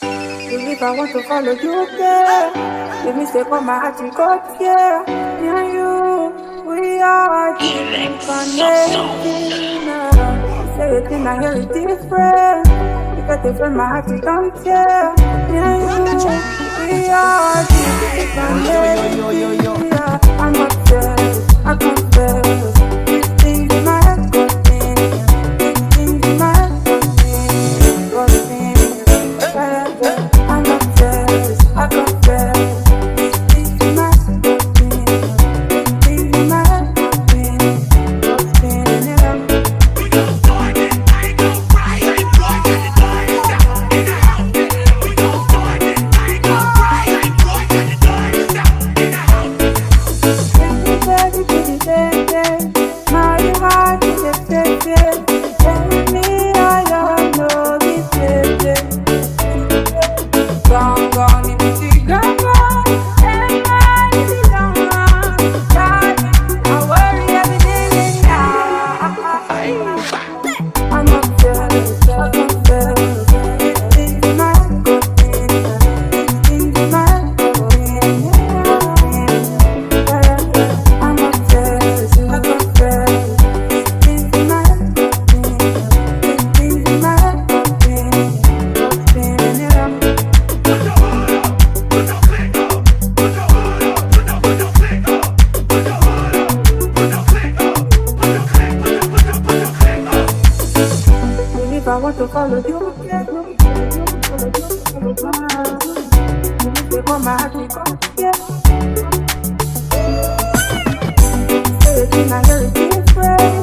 If I want to follow you, yeah. Give me step on my heart, you got, yeah. Me and you, we are different connected. Say it in I hear it different. If I take from my heart, you don't care. Me and you, we are different connected. I'm obsessed, I confess. These things in my head got me. These things in my head got me. I'm obsessed, I confess. These things in my head got me. These things in my head got me. Got spinning it up. If I want to follow you, yeah. Take on my heart, you go, yeah. Say it in a very different.